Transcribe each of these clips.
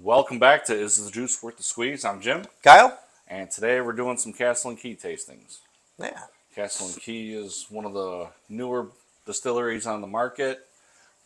Welcome back to Is the Juice Worth the Squeeze? I'm Jim, Kyle? and today we're doing some Castle and Key tastings. Yeah. Castle and Key is one of the newer distilleries on the market.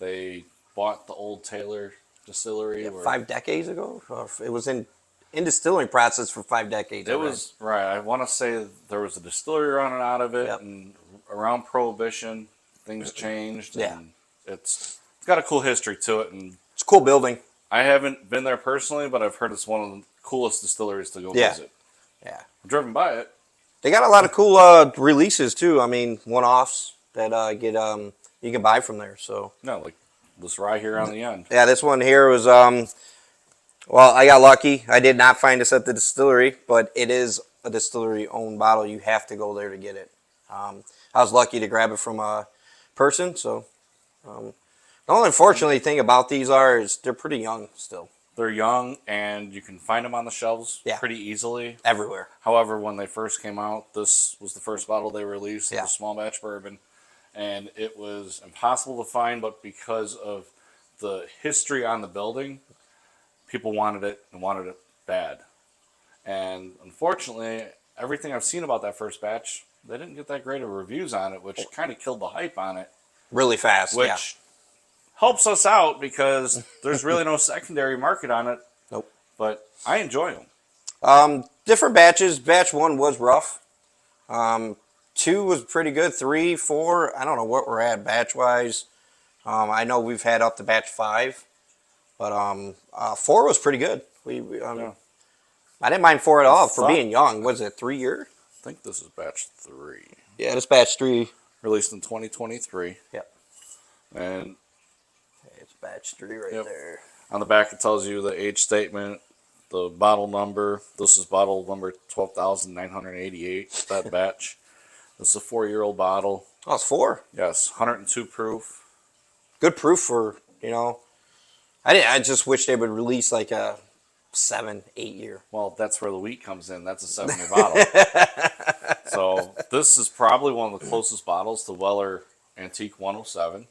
They bought the Old Taylor Distillery. Yeah, Where 5 decades ago? It was in distilling process for 5 decades. it was, right, I want to say there was a distillery running out of it, Yep. and around Prohibition, things changed, Yeah. and it's got a cool history to it, and It's a cool building. I haven't been there personally, but I've heard it's one of the coolest distilleries to go Yeah. visit. Yeah. I've driven by it. They got a lot of cool releases too. I mean, one-offs that get you can buy from there. So No, like this right here on the end. yeah, this one here was well, I got lucky. I did not find this at the distillery, but it is a distillery owned bottle. You have to go there to get it. I was lucky to grab it from a person. So the only unfortunately thing about these is they're pretty young still. They're young, and you can find them on the shelves Yeah. pretty easily. Everywhere. However, when they first came out, this was the first bottle they released. It Yeah. was small batch bourbon, and it was impossible to find, but because of the history on the building, people wanted it and wanted it bad. And unfortunately, everything I've seen about that first batch, they didn't get that great of reviews on it, which kind of killed the hype on it, Really fast. which Yeah. helps us out because there's really no secondary market on it. Nope. But I enjoy them. Different batches. Batch 1 was rough. 2 was pretty good. 3, 4, I don't know what we're at batch wise. I know we've had up to batch 5, but 4 was pretty good. Yeah. I didn't mind 4 at all for thought- being young. Was it 3 year? I think this is batch 3, Yeah, this batch 3. released in 2023. Yep. And It's batch 3 right Yep. there. on the back, it tells you the age statement, the bottle number. This is bottle number 12,988, that batch. This is a 4-year-old bottle. Oh, it's 4. Yes, 102 proof. Good proof for, I just wish they would release like a 7, 8 year. Well, that's where the wheat comes in. That's a 7-year bottle. So this is probably one of the closest bottles to Weller Antique 107.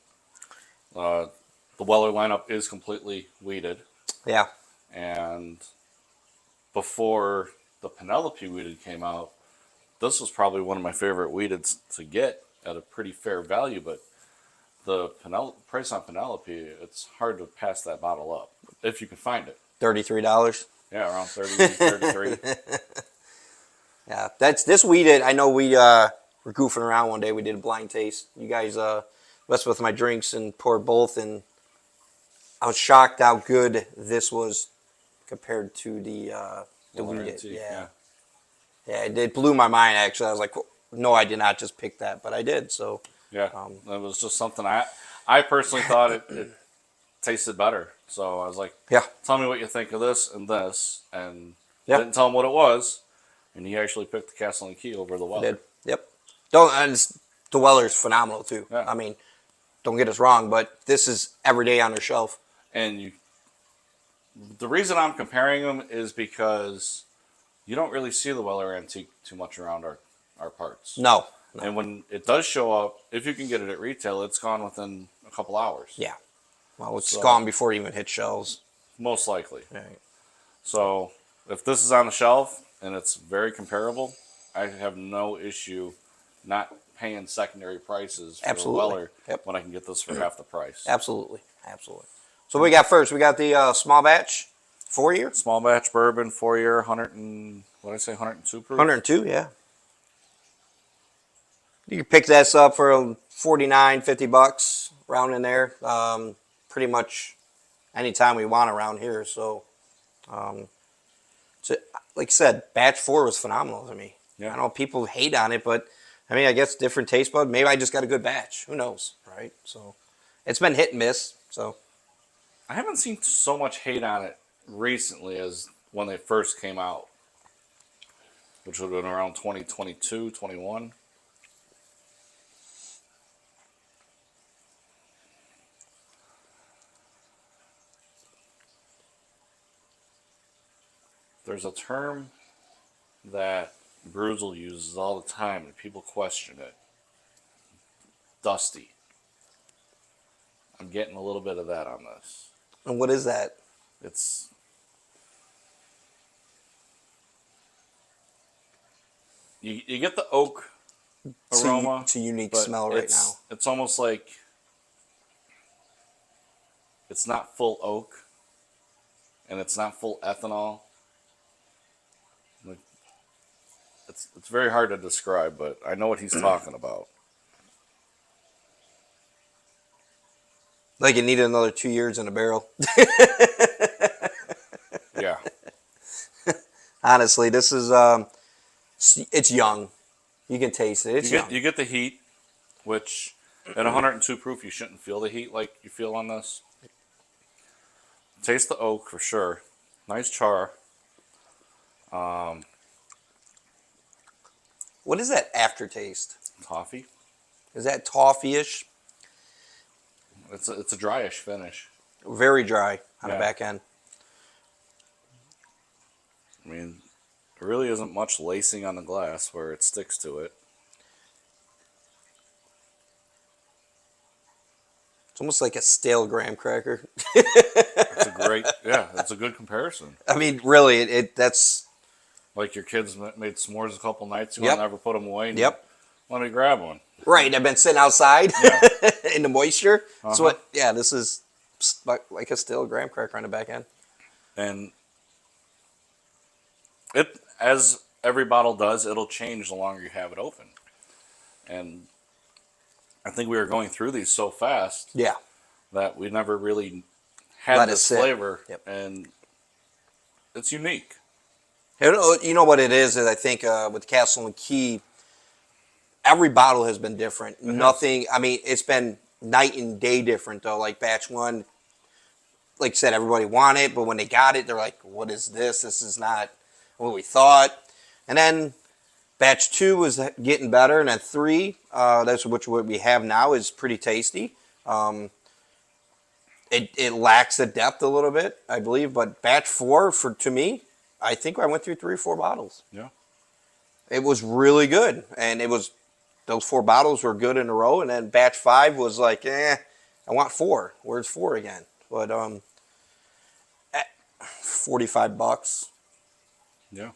The Weller lineup is completely wheated. Yeah. And before the Penelope wheated came out, this was probably one of my favorite wheated to get at a pretty fair value. But the price on Penelope, it's hard to pass that bottle up if you can find it. $33. Yeah, around 30, 33. Yeah, that's this wheated. I know we were goofing around one day. We did a blind taste. You guys messed with my drinks and poured both, and I was shocked how good this was compared to the Weller wheated. Antique, Yeah, it blew my mind. Actually, I was like, no, I did not just pick that, but I did. So Yeah, it was just something I personally thought it tasted better. So I was like, yeah, tell me what you think of this, and Yeah. didn't tell him what it was, and he actually picked the Castle and Key over the I Weller. did. Yep. The Weller's phenomenal too. Yeah. I mean, don't get us wrong, but this is every day on their shelf. And the reason I'm comparing them is because you don't really see the Weller Antique too much around our parts. No. And when it does show up, if you can get it at retail, it's gone within a couple hours. Yeah. Well, it's So- gone before it even hit shelves. Most likely. Right. So if this is on the shelf and it's very comparable, I have no issue not paying secondary prices for Absolutely. the Weller Yep. when I can get this for half the price. Absolutely. So what we got first? We got the small batch, 4 year, Small batch bourbon, 4-year, 102 proof. 102. Yeah. You can pick this up for 49, $50, round in there. Pretty much anytime we want around here. So, like I said, batch 4 was phenomenal to me. Yeah. I know people hate on it, but I mean, I guess different taste bud. Maybe I just got a good batch. Who knows, right? So, it's been hit and miss. So, I haven't seen so much hate on it recently as when they first came out, which would have been around 2022, 21. There's a term that Bruzel uses all the time, and people question it. Dusty. I'm getting a little bit of that on this. and what is that? It's you get the oak aroma. It's a unique but smell right now. It's almost like it's not full oak, and it's not full ethanol. Like, it's very hard to describe, but I know what he's talking about. Like it needed another 2 years in a barrel. Yeah. Honestly, this is it's young. You can taste it. It's young. You get the heat, which at 102 proof you shouldn't feel the heat like you feel on this. Taste the oak for sure. Nice char. What is that aftertaste? Toffee. Is that toffee-ish? It's a dryish finish. Very dry on the Yeah. back end. I mean, there really isn't much lacing on the glass where it sticks to it. It's almost like a stale graham cracker. It's a great, yeah, it's a good comparison. I mean, really, that's Like your kids made s'mores a couple nights ago Yep. and never put them away. And Yep. Let me grab one. right. I've been sitting outside Yeah. in the moisture. Uh-huh. So yeah, this is like a stale graham cracker on the back end. And it, as every bottle does, it'll change the longer you have it open. And I think we were going through these so fast Yeah. that we never really had Let it this sit. flavor. Yep. And it's unique. You know what it is I think with Castle and Key, every bottle has been different. has. Nothing. I mean, it's been night and day different though. Like batch one, like I said, everybody wanted it, but when they got it, they're like, "What is this? This is not what we thought." And then batch two was getting better, and then three, that's what we have now, is pretty tasty. It lacks the depth a little bit, I believe, but batch four, to me, I think I went through 3 or 4 bottles. Yeah. It was really good, and those 4 bottles were good in a row, and then batch 5 was like, I want 4. Where's 4 again? But at $45. Yeah.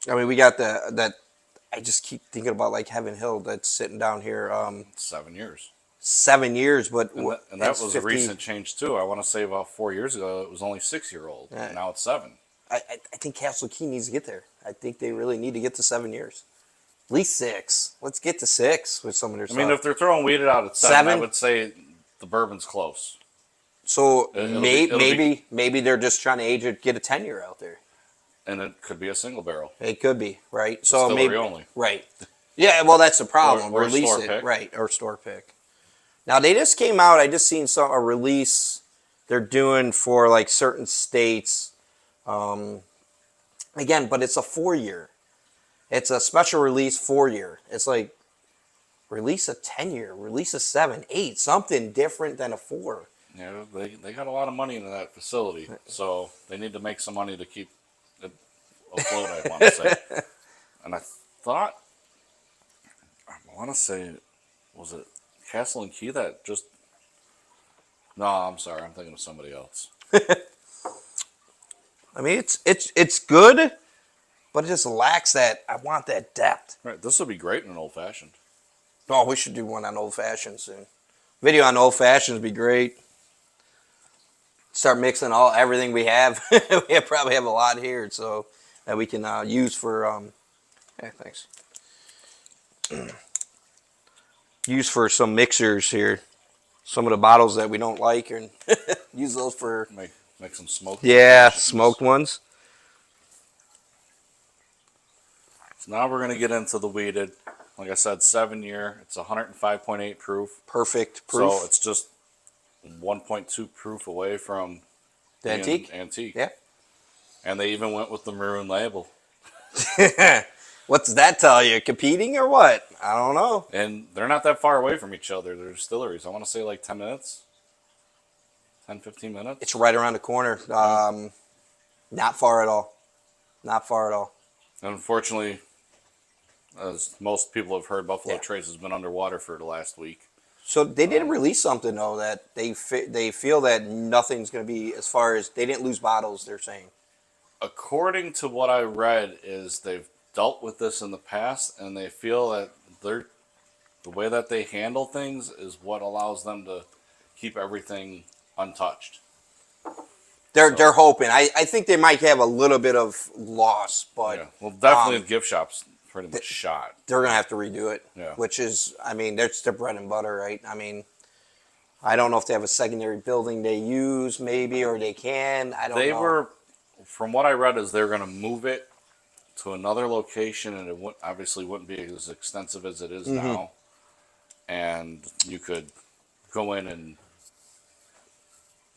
I mean, we got that. I just keep thinking about like Heaven Hill that's sitting down here. 7 years. 7 years, but And that was 50, a recent change too. I want to say about 4 years ago, it was only 6-year-old. Yeah. Now it's 7. I think Castle Key needs to get there. I think they really need to get to 7 years. At least 6. Let's get to 6 with some of their stuff. I mean, if they're throwing weeded out at 7, I 7? would say the bourbon's close. So It'll maybe they're just trying to age it, get a 10-year out there. And it could be a single barrel. It could be, right? So Distillery maybe only. right. Yeah, well, that's the problem. Or Release store it, pick. right? Or store pick. Now they just came out. I just seen a release they're doing for like certain states. Again, but it's a 4-year. It's a special release 4-year. It's like release a 10-year, release a 7, 8, something different than a 4. Yeah, they got a lot of money into that facility, so they need to make some money to keep it afloat, I want to say. And I want to say, was it Castle and Key that just... No, I'm sorry, I'm thinking of somebody else. I mean, it's good, but it just lacks that. I want that depth. Right, this would be great in an old-fashioned. Oh, we should do one on old fashions soon. Video on old fashions would be great. Start mixing everything we have. We probably have a lot here, so that we can use for. Yeah, thanks. Use for some mixers here. Some of the bottles that we don't like, and use those for. Make some smoked. Yeah, smoked ones. So now we're going to get into the weeded. Like I said, 7-year. It's 105.8 proof. Perfect proof. So it's just 1.2 proof away from the antique. Antique. Yeah. And they even went with the maroon label. What does that tell you? Competing or what? I don't know. And they're not that far away from each other. They're distilleries. I want to say like 10 minutes. 10, 15 minutes. It's right around the corner. Not far at all. Not far at all. And unfortunately, as most people have heard, Buffalo Yeah. Trace has been underwater for the last week. So they did release something though that they feel that nothing's going to be as far as they didn't lose bottles. They're saying. According to what I read, is they've dealt with this in the past, and they feel that the way that they handle things is what allows them to keep everything untouched. They're hoping. I think they might have a little bit of loss, but Yeah, well, definitely the gift shop's pretty much shot. they're gonna have to redo it. Yeah. Which is, I mean, that's their bread and butter, right? I mean, I don't know if they have a secondary building they use, maybe, or they can. I don't They know. were, from what I read, is they're going to move it to another location, and it obviously wouldn't be as extensive as it is now. And you could go in and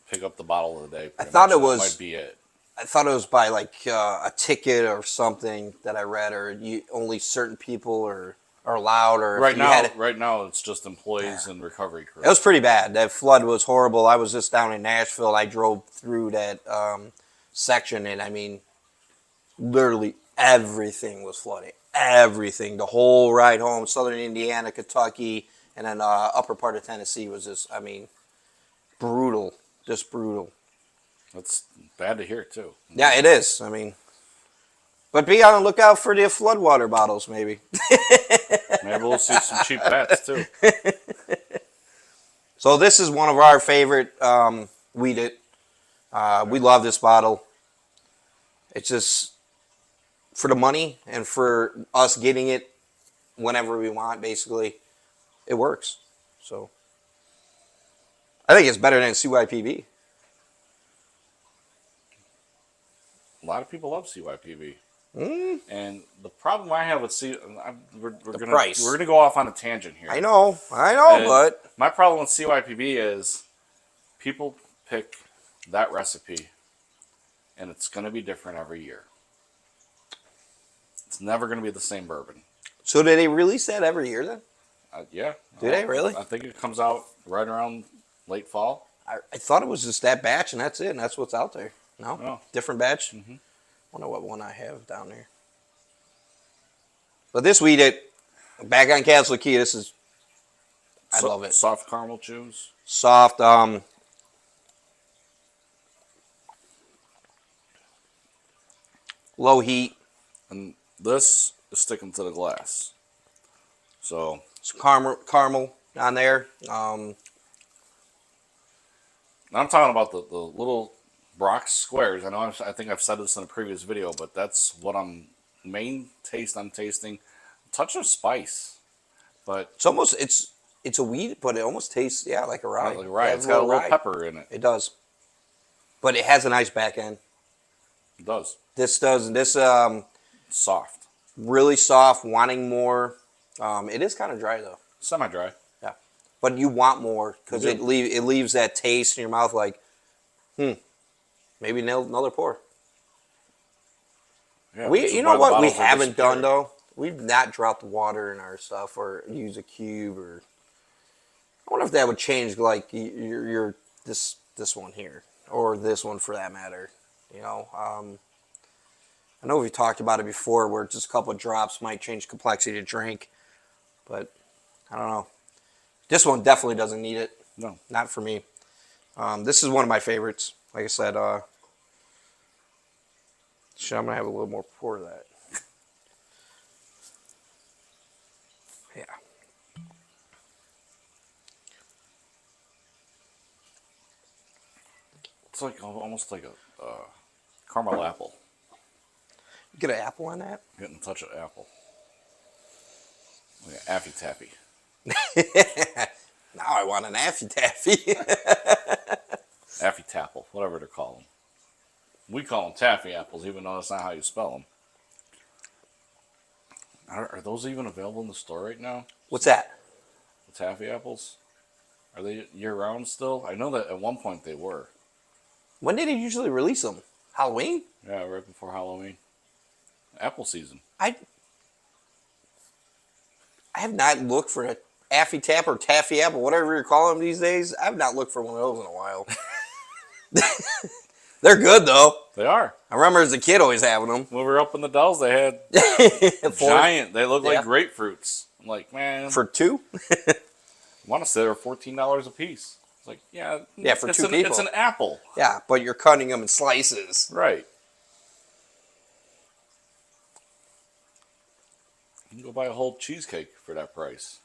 pick up the bottle of the day. I thought much. it was. That might be it. I thought it was by like a ticket or something that I read, or only certain people are allowed, or Right if you now, had it. right now it's just employees and recovery crew. It was pretty bad. That flood was horrible. I was just down in Nashville. I drove through that section, and I mean, literally everything was flooded. Everything. The whole ride home, southern Indiana, Kentucky, and then upper part of Tennessee was just, I mean, brutal. Just brutal. That's bad to hear too. Yeah, it is. I mean, but be on the lookout for the floodwater bottles, maybe. Maybe we'll see some cheap bats too. So this is one of our favorite wheated. We love this bottle. It's just for the money and for us getting it whenever we want, basically, it works. So I think it's better than CYPB. A lot of people love CYPV. And the problem I have with we're gonna go off on a tangent here. I know, but my problem with CYPV is people pick that recipe, and it's gonna be different every year. It's never gonna be the same bourbon. So do they release that every year then? Yeah. Do they really? I think it comes out right around late fall. I thought it was just that batch and that's it, and that's what's out there. No? Oh. Different batch? Wonder what one I have down there. But this wheated, back on Castle Key, this is, I love it. Soft caramel chews. Soft, low heat. And this is sticking to the glass. So Some caramel on there. I'm talking about the little Brock's squares. I think I've said this in a previous video, but that's what I'm tasting. Touch of spice, but It's almost, it's a wheat, but it almost tastes, like a rye. like rye. It It's has got a little rye. pepper in it. It does. But it has a nice back end. It does. This Soft, really soft, wanting more. It is kind of dry though. semi-dry. Yeah, but you want more because it leaves that taste in your mouth like, maybe another pour. Yeah, You know what we haven't done though? We've not dropped water in our stuff or used a cube or. I wonder if that would change like your this one here or this one for that matter. You know, I know we've talked about it before where just a couple of drops might change complexity to drink, but I don't know. This one definitely doesn't need it. No, Not for me. This is one of my favorites. Like I said, I'm gonna have a little more pour of that. Yeah. it's like almost like a caramel apple. You get an apple on that? Getting a touch of apple. Like Affy Taffy. Now I want an Affy Taffy. Affy Tapple, whatever they're calling. We call them taffy apples, even though that's not how you spell them. Are those even available in the store right now? What's that? The taffy apples? Are they year-round still? I know that at one point they were. When did they usually release them? Halloween? Yeah, right before Halloween. Apple season. I have not looked for a Affy Tap or Taffy Apple, whatever you're calling them these days. I've not looked for one of those in a while. They're good though. They are. I remember as a kid always having them. When we were up in the Dells, they had giant. They look like grapefruits. I'm like, man. For two? I want to say they're $14 a piece. It's like, yeah. Yeah, for two people. It's an apple. Yeah, but you're cutting them in slices. Right. You can go buy a whole cheesecake for that price.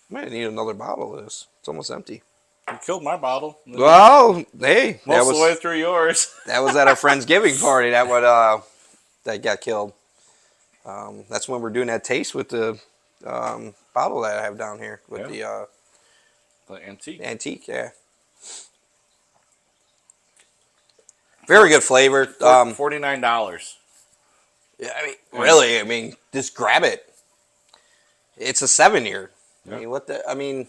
I might need another bottle of this. It's almost empty. You killed my bottle. Well, hey, Most of the way through yours. that was at our Friendsgiving party. That got killed. That's when we're doing that taste with the bottle that I have down here with the antique. Antique, yeah. Very good flavor. $49. Yeah, I mean, really, I mean, just grab it. It's a 7-year. Yeah. I mean, what the? I mean,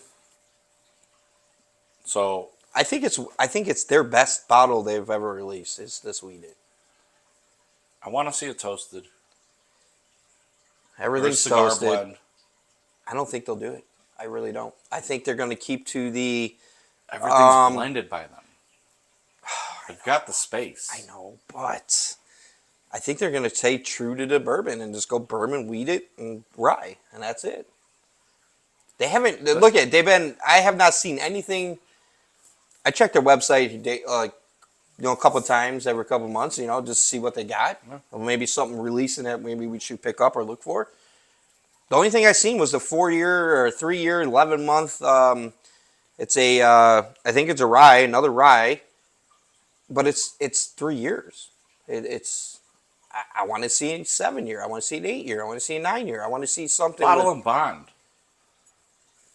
so I think it's their best bottle they've ever released. Is this wheated? I want to see it toasted. Everything's cigar toasted. blend. I don't think they'll do it. I really don't. I think they're going to keep to the. Everything's blended by them. They've got the space. I know, but I think they're going to stay true to the bourbon and just go bourbon, wheated, and rye, and that's it. They haven't. Look at. They've been. I have not seen anything. I checked their website, a couple of times every couple of months, just to see what they got. Yeah. Or maybe something releasing that maybe we should pick up or look for. The only thing I seen was the 4-year or 3-year, 11-month. It's a. I think it's a rye, another rye, but it's 3 years. It's. I want to see a 7-year. I want to see an 8-year. I want to see a 9-year. I want to see something. Bottle and bond.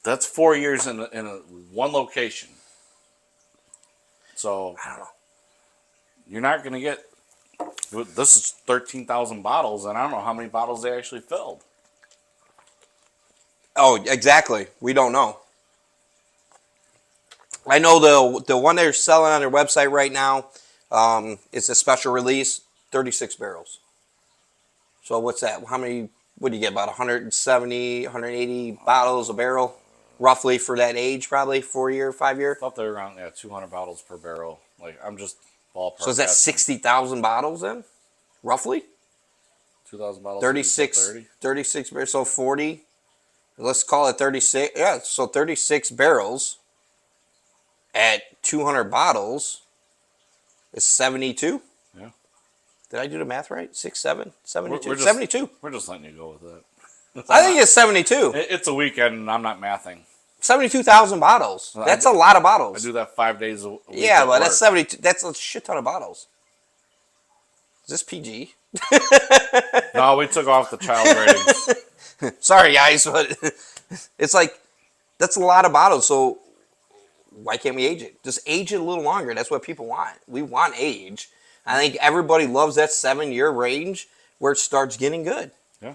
That's 4 years in one location. So I don't know. You're not going to get. This is 13,000 bottles, and I don't know how many bottles they actually filled. Oh, exactly. We don't know. I know the one they're selling on their website right now. It's a special release, 36 barrels. So what's that? How many? What do you get? About 170, 180 bottles a barrel, roughly for that age, probably 4-year, 5-year. I thought they were around 200 bottles per barrel. Like I'm just ballpark. So is that 60,000 bottles then, roughly? 2,000 bottles. 36 barrels. So 40. Let's call it 36. Yeah, so 36 barrels at 200 bottles is 72. Yeah. Did I do the math right? 6, 7, 72. We're just, 72. We're just letting you go with it. I think it's 72. It's a weekend, and I'm not mathing. 72,000 bottles. That's a lot of bottles. I do that 5 days a week. Yeah, but that's 72. That's a shit ton of bottles. Is this PG? No, we took off the child ratings. Sorry, guys, but it's like that's a lot of bottles. So why can't we age it? Just age it a little longer. That's what people want. We want age. I think everybody loves that 7-year range where it starts getting good. Yeah.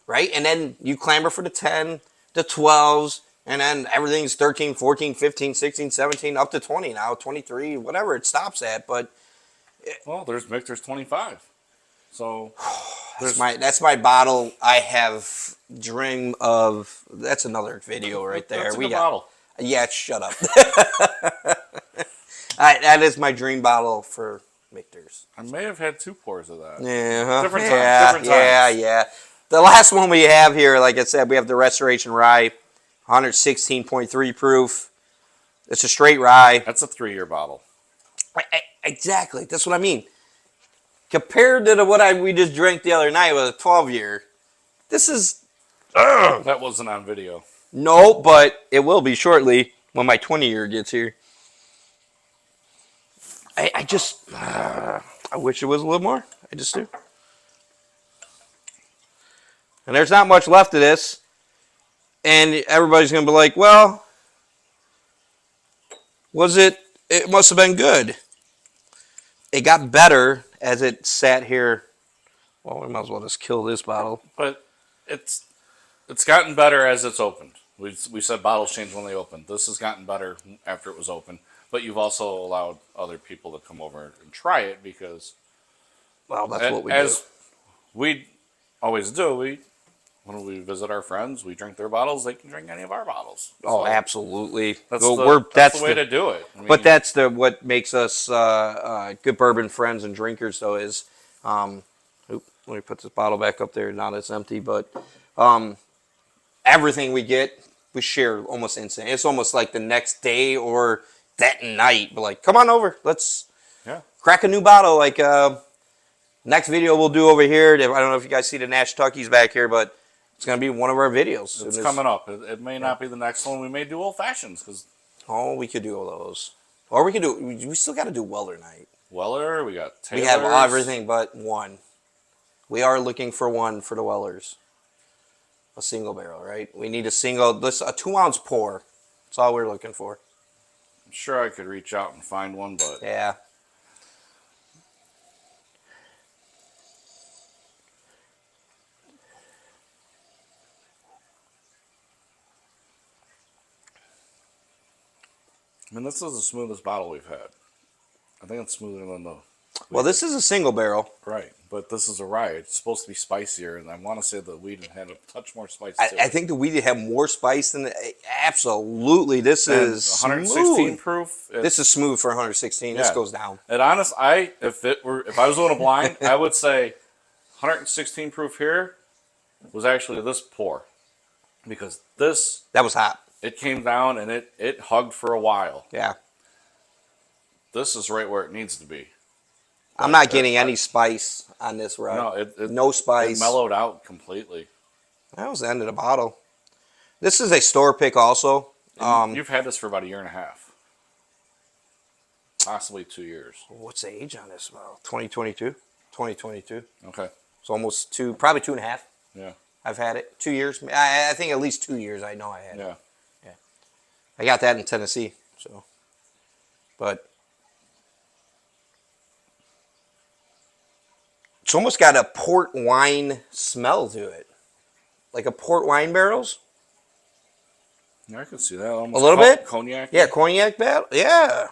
Right? And then you clamor for the 10, the 12s, and then everything's 13, 14, 15, 16, 17, up to 20 now, 23, whatever it stops at. But well, there's 25. So that's my bottle. I have dream of. That's another video right there. That's a good bottle. Yeah, shut up. That is my dream bottle for Michter's. I may have had 2 pours of that. Yeah, Different times. Yeah. The last one we have here, like I said, we have the Restoration Rye, 116.3 proof. It's a straight rye. That's a 3-year bottle. Exactly. That's what I mean. Compared to what we just drank the other night with a 12-year, this is... That wasn't on video. No, but it will be shortly when my 20-year gets here. I just... I wish it was a little more. I just do. And there's not much left of this. And everybody's going to be like, well, it must have been good. It got better as it sat here. Well, we might as well just kill this bottle. But it's gotten better as it's opened. We said bottles change when they open. This has gotten better after it was open. But you've also allowed other people to come over and try it because... Well, that's what we do. As we always do, when we visit our friends, we drink their bottles. They can drink any of our bottles. Oh, so absolutely. That's the way to do it. I mean, but that's what makes us good bourbon friends and drinkers, though, is... let me put this bottle back up there. Now it's empty, but everything we get, we share almost instantly. It's almost like the next day or that night. But like, come on over. Let's crack a new bottle. Like, Next video we'll do over here. I don't know if you guys see the Nash Tuckies back here, but it's going to be one of our videos. It's coming up. It may not be the next one. We may do old fashions because. Oh, we could do all those, or we could do. We still got to do Weller night. Weller, we got Taylor's. We have everything but one. We are looking for one for the Wellers. A single barrel, right? We need a 2-ounce pour. That's all we're looking for. I'm sure I could reach out and find one, but Yeah. I mean, this is the smoothest bottle we've had. I think it's smoother than the. Well, this is a single barrel. Right, but this is a rye. It's supposed to be spicier, and I want to say the wheat had a touch more spice. I think the wheat have more spice than absolutely. This and is 116 smooth. proof. This is smooth for 116. This goes down. And honest, if I was doing a blind, I would say 116 proof here was actually this pour, because that was hot. It came down and it hugged for a while. Yeah. This is right where it needs to be. I'm not getting any spice on this rye. No, no spice. It mellowed out completely. That was the end of the bottle. This is a store pick also. You've had this for about a year and a half. Possibly 2 years. What's the age on this bottle? 2022? 2022. Okay. It's almost probably 2.5. Yeah. I've had it. 2 years. I think at least 2 years I know I had it. Yeah. Yeah. I got that in Tennessee. So, but it's almost got a port wine smell to it. Like a port wine barrels. Yeah, I can see that. Almost A little bit? Cognac. Yeah, cognac barrel. Yeah.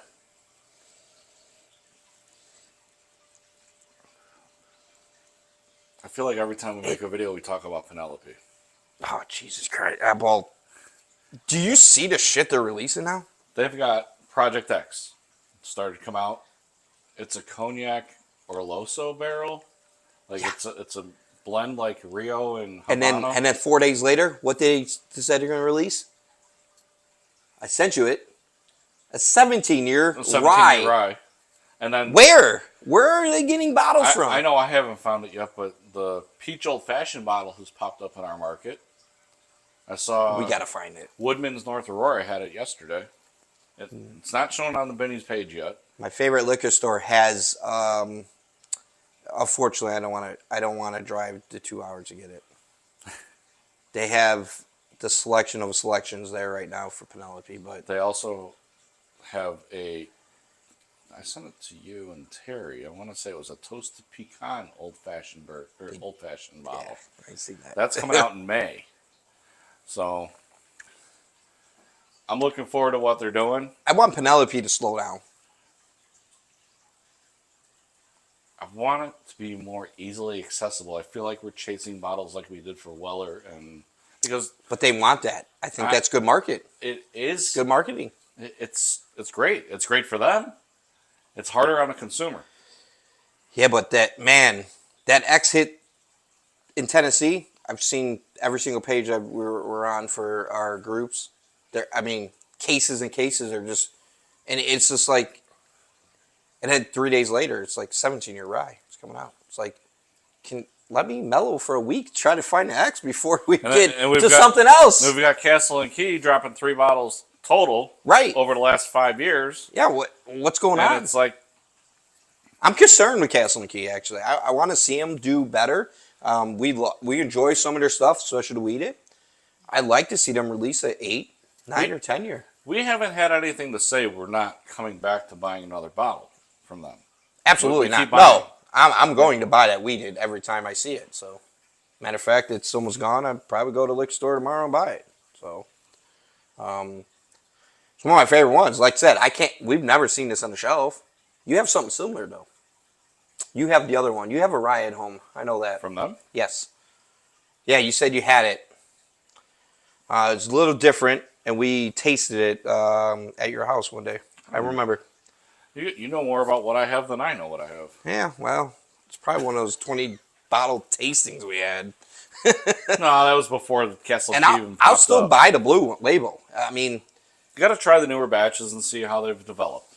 I feel like every time we make a video, we talk about Penelope. Oh, Jesus Christ. Well, do you see the shit they're releasing now? They've got Project X. Started to come out. It's a cognac Orloso barrel. Like it's a blend like Rio and Habano. And then 4 days later, what they said they're going to release? I sent you it. A 17-year rye. rye. And then Where are they getting bottles from? I know I haven't found it yet, but the peach old fashioned bottle has popped up in our market. I saw We gotta find it. Woodman's North Aurora had it yesterday. It's not shown on the Benny's page yet. My favorite liquor store has. Unfortunately, I don't want to drive the 2 hours to get it. They have the selection of selections there right now for Penelope, but They also have I sent it to you and Terry. I want to say it was a toasted pecan old fashioned bottle. yeah, I see that. That's coming out in May. So I'm looking forward to what they're doing. I want Penelope to slow down. I want it to be more easily accessible. I feel like we're chasing bottles like we did for Weller, But they want that. I think that's good market. It is Good marketing. It's great. It's great for them. It's harder on the consumer. Yeah, but that X hit in Tennessee. I've seen every single page we're on for our groups. Cases and cases are just, and it's just like, and then 3 days later, it's like 17-year rye. It's coming out. It's like, let me mellow for a week, try to find the X before we get to something else. We've got Castle and Key dropping 3 bottles total over the last 5 years. Yeah, what's going on? And it's like, I'm concerned with Castle and Key, actually. I want to see them do better. We enjoy some of their stuff, especially the Weed It. I'd like to see them release an 8, 9, or 10 year. We haven't had anything to say we're not coming back to buying another bottle from them. Absolutely We not. keep buying No, them. I'm going to buy that Weed It every time I see it. So, matter of fact, it's almost gone. I'd probably go to the liquor store tomorrow and buy it. So, it's one of my favorite ones. Like I said, we've never seen this on the shelf. You have something similar, though. You have the other one. You have a rye at home. I know that. From them? Yes. Yeah, you said you had it. It's a little different, and we tasted it at your house one day. I remember. You know more about what I have than I know what I have. Yeah, well, it's probably one of those 20-bottle tastings we had. No, that was before the Castle And Key I'll still buy the blue label. I mean, you got to try the newer batches and see how they've developed.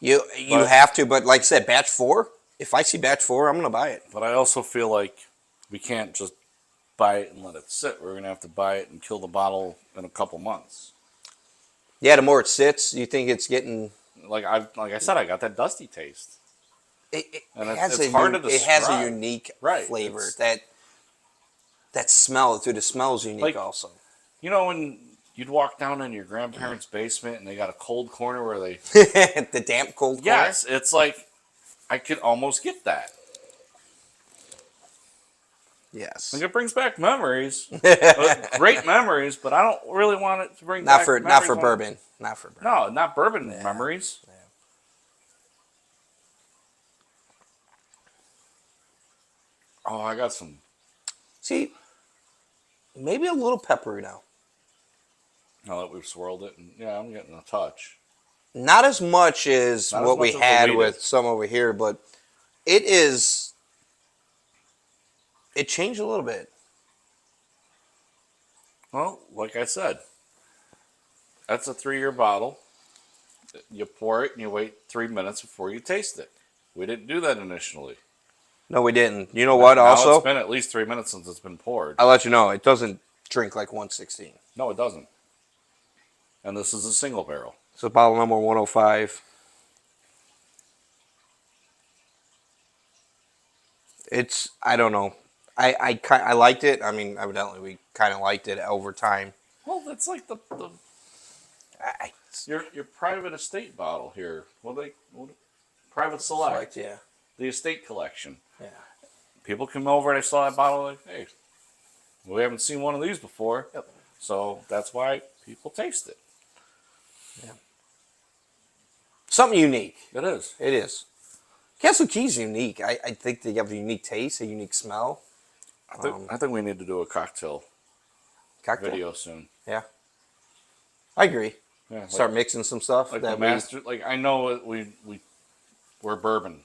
you have to, but like I said, batch 4 If I see batch 4, I'm gonna buy it. But I also feel like we can't just buy it and let it sit. We're gonna have to buy it and kill the bottle in a couple months. Yeah, the more it sits, you think it's getting. Like I said, I got that dusty taste. It And has it's hard to it has a describe. unique Right, flavor. it's- That smell, through the smell is unique Like- also. You know when you'd walk down in your grandparents' basement and they got a cold corner where they The damp cold corner. yes, it's like I could almost get that. Yes. Like it brings back memories, great memories. But I don't really want it to bring Not back for memories bourbon. Not for bourbon. No, not bourbon memories. Yeah. Oh, I got some. See, maybe a little peppery now. Now that we've swirled it, and yeah, I'm getting a touch. Not as much as Not as what much we as the had wheat with is. some over here, but it is. It changed a little bit. Well, like I said, that's a 3-year bottle. You pour it and you wait 3 minutes before you taste it. We didn't do that initially. No, we didn't. You know what? Now Also, it's been at least 3 minutes since it's been poured. I'll let you know. It doesn't drink like 116. No, it doesn't. And this is a single barrel. So bottle number 105. It's, I don't know. I liked it. I mean, evidently we kind of liked it over time. Well, that's like the I your private estate bottle here. Private select. yeah. The estate collection. Yeah. People come over and they saw that bottle like, hey, we haven't seen one of these before. Yep. So that's why people taste it. Yeah. Something unique. It is. It is. Castle Key's unique. I think they have a unique taste, a unique smell. I think we need to do a cocktail Cocktail. video soon. Yeah. I agree. Yeah, Start mixing some stuff. like that the master. Like I know we're bourbon.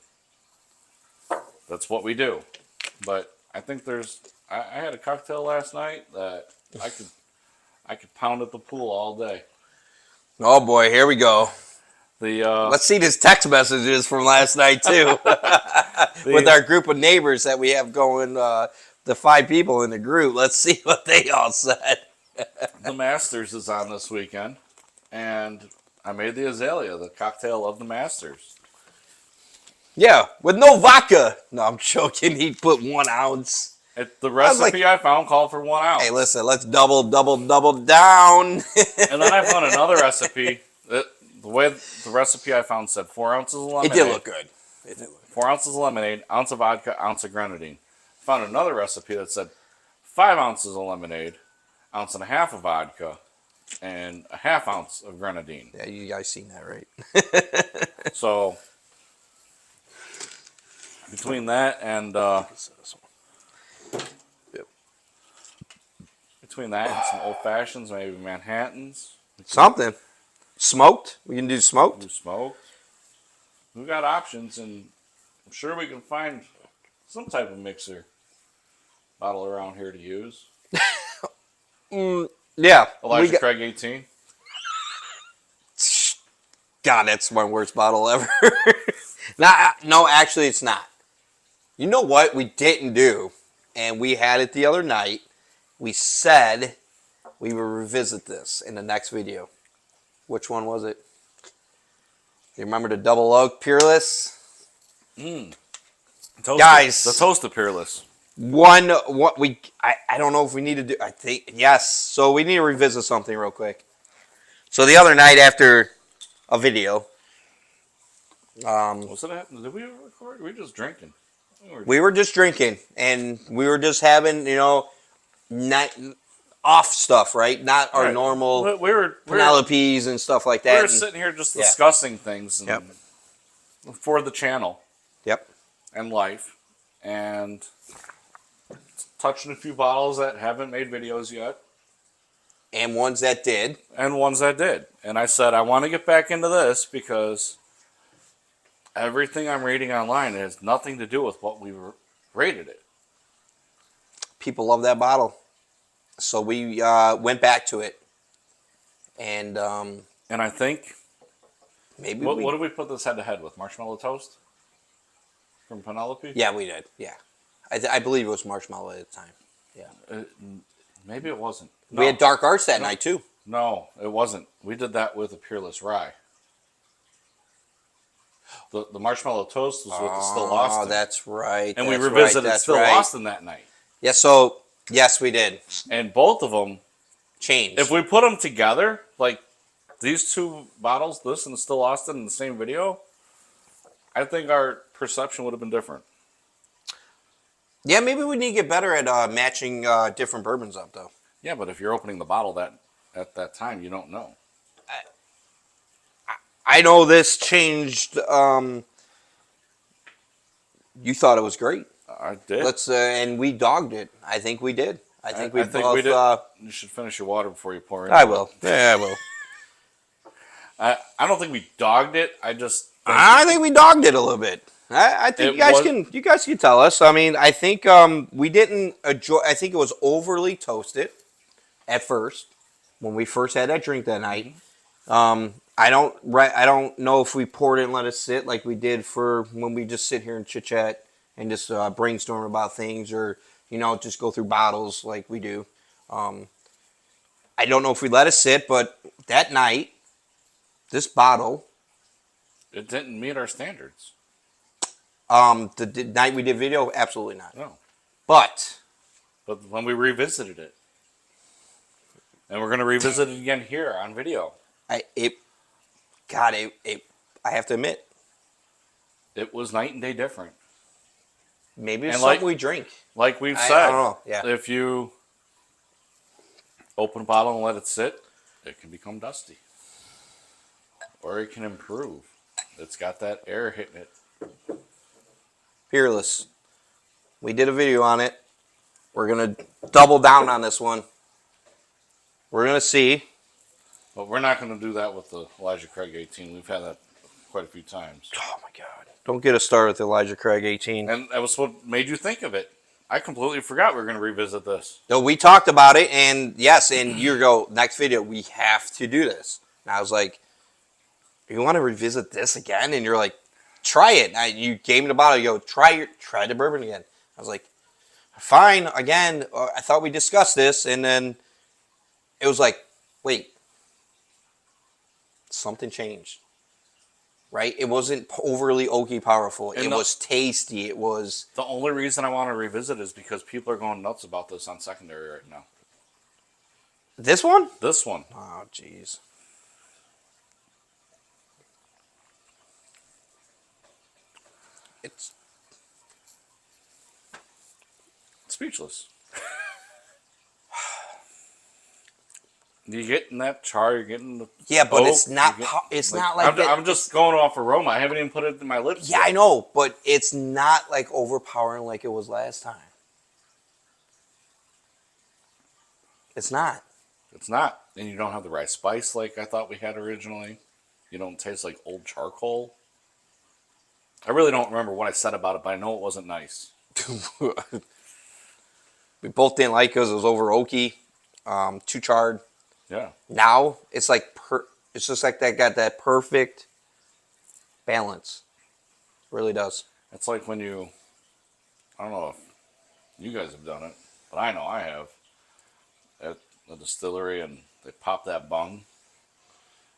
That's what we do. But I think I had a cocktail last night that I could pound at the pool all day. Oh boy, here we go. The Let's see these text messages from last night too, with our group of neighbors that we have going. The 5 people in the group. Let's see what they all said. the Masters is on this weekend, and I made the Azalea, the cocktail of the Masters. Yeah, with no vodka. No, I'm joking. He put 1 ounce. The recipe I found called for 1 ounce. Hey, listen, let's double down. And then I found another recipe. The way the recipe I found said 4 ounces of It lemonade. did look good. 4 ounces of lemonade, ounce of vodka, ounce of grenadine. Found another recipe that said 5 ounces of lemonade, ounce and a half of vodka, and a half ounce of grenadine. Yeah, you guys seen that, right? So between that and some old fashions, maybe Manhattans, Something. Smoked? We can do smoked? do smoked. We've got options, and I'm sure we can find some type of mixer bottle around here to use. Yeah. Elijah Craig 18. God, that's my worst bottle ever. No, actually, it's not. You know what we didn't do? And we had it the other night. We said we would revisit this in the next video. Which one was it? You remember the Double Oak Peerless? Guys. The Toasted Peerless. I don't know if we need to do. I think yes. So we need to revisit something real quick. So the other night after a video, What's it happening? Did we record? We were just drinking. we were just drinking and we were just having not off stuff, right? Not our Right. normal We were Penelopes and stuff like that. we were And- sitting here just Yeah. discussing things and Yep. for the channel Yep. and life, and touching a few bottles that haven't made videos yet, And ones that did. and ones that did. And I said I want to get back into this because everything I'm reading online has nothing to do with what we rated it. People love that bottle. So we went back to it. And And I think maybe what do we put this head to head with? Marshmallow toast? from Penelope? Yeah, we did. Yeah, I believe it was marshmallow at the time. Yeah, Maybe it wasn't. we had dark arts that No. night too. No, it wasn't. We did that with a Peerless Rye. The marshmallow toast was with the Still Oh, Austin. that's right. And we that's revisited right, that's Still right. Austin that night. Yeah, so yes, we did. And both of them, Changed. if we put them together, like these two bottles, this and Still Austin in the same video, I think our perception would have been different. Yeah, maybe we need to get better at matching different bourbons up, though. Yeah, but if you're opening the bottle at that time, you don't know. I know this changed. You thought it was great. I did. And we dogged it. I think we did. I think we both. We did. You should finish your water before you pour it. I will. Yeah, I will. I don't think we dogged it. I think we dogged it a little bit. I think you guys can tell us. I mean, I think we didn't enjoy. I think it was overly toasted at first when we first had that drink that night. I don't know if we poured it and let it sit like we did for when we just sit here and chit chat and just brainstorm about things, or just go through bottles like we do. I don't know if we let it sit, but that night, this bottle, it didn't meet our standards. the night we did video, absolutely not. No. But when we revisited it, and we're going to revisit it again here on video. I have to admit, it was night and day different. Maybe it's something we drink. Like we've said, I don't know. Yeah. If you open a bottle and let it sit, it can become dusty. Or it can improve. It's got that air hitting it. Peerless. We did a video on it. We're going to double down on this one. We're going to see. But we're not going to do that with the Elijah Craig 18. We've had that quite a few times. Oh, my God. Don't get us started with Elijah Craig 18. And that was what made you think of it. I completely forgot we were going to revisit this. No, we talked about it, and yes, and you go, next video, we have to do this. And I was like, you want to revisit this again? And you're like, try it. You gave me the bottle. You go, try the bourbon again. I was like, fine. Again, I thought we discussed this, and then it was like, wait, something changed. Right? It wasn't overly oaky powerful. It was tasty. It was... The only reason I want to revisit is because people are going nuts about this on secondary right now. This one? This one. Oh, jeez. It's speechless. You getting that char? You're getting the but oak, it's not. It's not like I'm just going off aroma. I haven't even put it in my lips. Yeah, yet. I know, but it's not like overpowering like it was last time. It's not. It's not, and you don't have the right spice like I thought we had originally. You don't taste like old charcoal. I really don't remember what I said about it, but I know it wasn't nice. We both didn't like it because it was over oaky, too charred. Yeah. Now it's like it's just like that got that perfect balance. Really does. It's like when you, I don't know if you guys have done it, but I know I have at the distillery, and they pop that bung,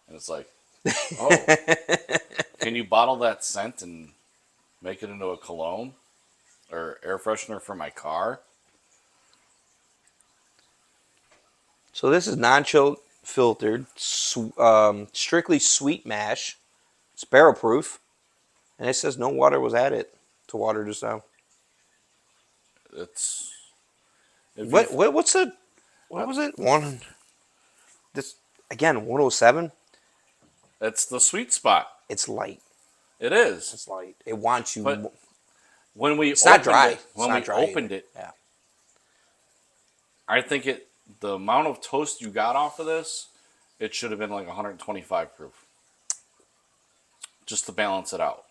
and it's like, oh, can you bottle that scent and make it into a cologne or air freshener for my car? So this is non-chill filtered, strictly sweet mash. It's barrel proof, and it says no water was added to water this down. It's what was it? This again 107. It's the sweet spot. It's light. It is. It's light. It wants you. But when we it's not dry. Opened it, yeah. I think the amount of toast you got off of this, it should have been like 125 proof, just to balance it out.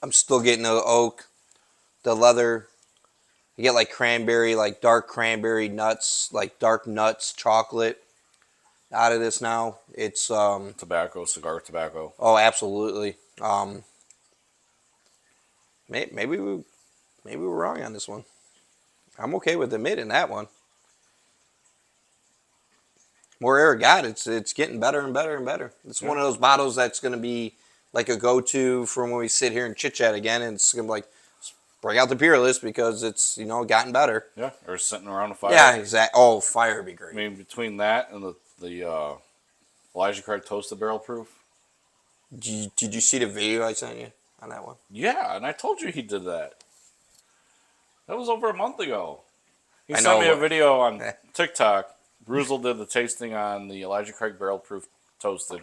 I'm still getting the oak, the leather. You get like cranberry, like dark cranberry nuts, like dark nuts, chocolate out of this now. It's tobacco, cigar tobacco. Oh, absolutely. maybe we're wrong on this one. I'm okay with admitting that one. More air it got, it's getting better and better and better. It's one of those bottles that's going to be like a go-to from when we sit here and chit-chat again, and it's going to be like, break out the Peerless because it's, gotten better. Yeah, or sitting around a fire. Yeah, exactly. Oh, fire would be great. I mean, between that and the Elijah Craig Toasted Barrel Proof. Did you see the video I sent you on that one? Yeah, and I told you he did that. That was over a month ago. He I sent me know. a video on TikTok. Bruzel did the tasting on the Elijah Craig Barrel Proof Toasted.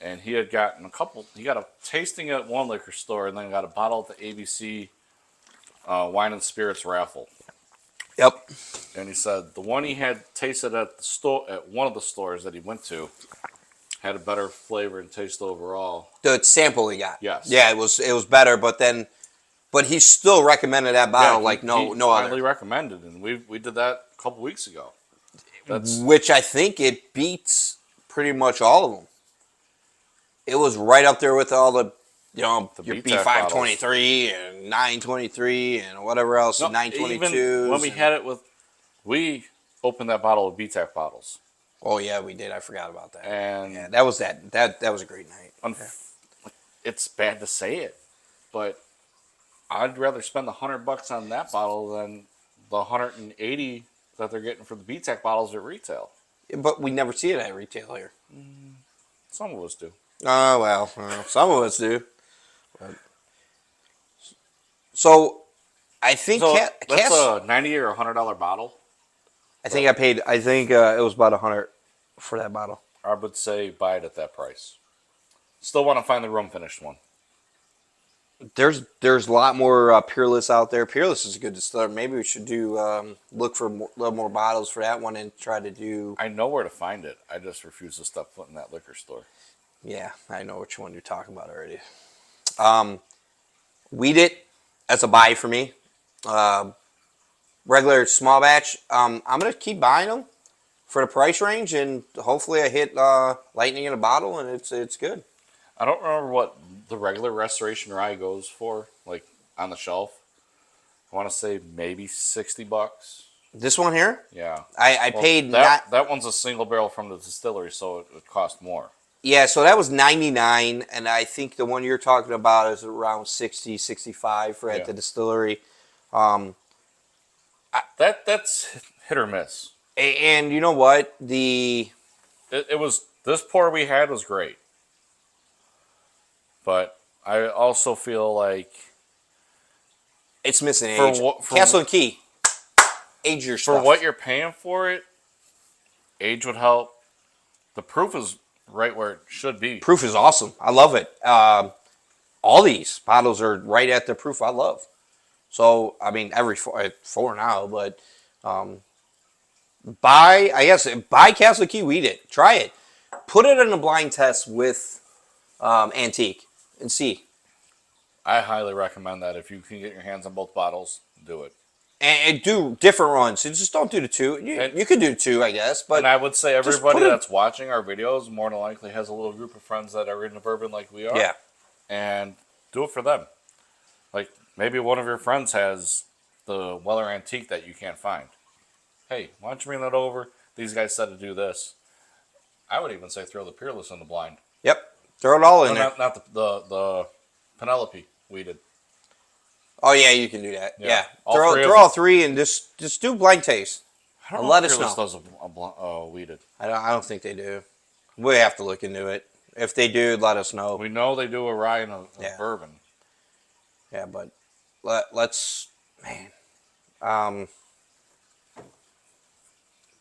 And he had gotten he got a tasting at one liquor store and then got a bottle at the ABC Wine and Spirits raffle. Yep. And he said the one he had tasted at the store, at one of the stores that he went to, had a better flavor and taste overall. The sample he got. Yes. Yeah, it was better, but he still recommended that bottle no he other. highly recommended, and we did that a couple weeks ago. Which I think it beats pretty much all of them. It was right up there with all the, your B523 and 923 and whatever else, 922s. Even when we had it we opened that bottle of BTAC bottles. Oh yeah, we did. I forgot about that. And yeah, that was a great night. It's bad to say it, but I'd rather spend $100 on that bottle than the 180 that they're getting for the BTAC bottles at retail. But we never see it at retail here. Some of us do. Oh, well, some of us do. But, so, I think... that's a $90 or $100 bottle. I think it was about $100 for that bottle. I would say buy it at that price. Still want to find the rum finished one. There's a lot more Peerless out there. Peerless is a good distiller. Maybe we should look for a little more bottles for that one and try to do... I know where to find it. I just refuse to step foot in that liquor store. Yeah, I know which one you're talking about already. Wheat it as a buy for me. Regular small batch. I'm going to keep buying them for the price range, and hopefully I hit lightning in a bottle, and it's good. I don't remember what the regular restoration rye goes for, like on the shelf. I want to say maybe $60. This one here? Yeah. I paid... That one's a single barrel from the distillery, so it would cost more. Yeah, so that was $99, and I think the one you're talking about is around $60, $65 at the distillery. That's hit or miss. And you know what? It was, this pour we had was great. But I also feel like it's missing age. Castle and Key, age your stuff. For what you're paying for it, age would help. The proof is right where it should be. Proof is awesome. I love it. All these bottles are right at the proof I love. So, I mean, every four now, but buy Castle Key, weed it. Try it. Put it in a blind test with Antique and see. I highly recommend that. If you can get your hands on both bottles, do it. And do different runs. So just don't do the two. You could do two, I guess. But and I would say everybody that's watching our videos more than likely has a little group of friends that are into bourbon like we are. Yeah. And do it for them. Like, maybe one of your friends has the Weller Antique that you can't find. Hey, why don't you bring that over? These guys said to do this. I would even say throw the Peerless in the blind. Yep. Throw it all in there. Not the Penelope weeded. Oh, yeah, you can do that. Yeah. Throw all three and just do blind taste. I don't know let if us Peerless know. does a weeded. I don't think they do. We have to look into it. If they do, let us know. We know they do a rye and a bourbon. Yeah, but let's, man.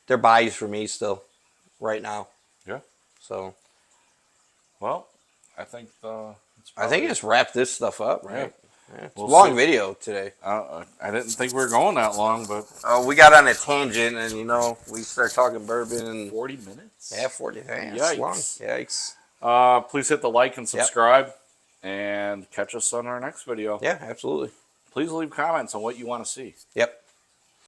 They're buys for me still, right now. Yeah. So. Well, I think just wrap this stuff up, right? Yeah. It's We'll a long see. video today. I didn't think we were going that long, but we got on a tangent, and we start talking bourbon and 40 minutes. Yeah, 40. Damn, Yikes. that's long. Yikes. Please hit the like and subscribe, and catch us on our next video. Yeah, absolutely. Please leave comments on what you want to see. Yep.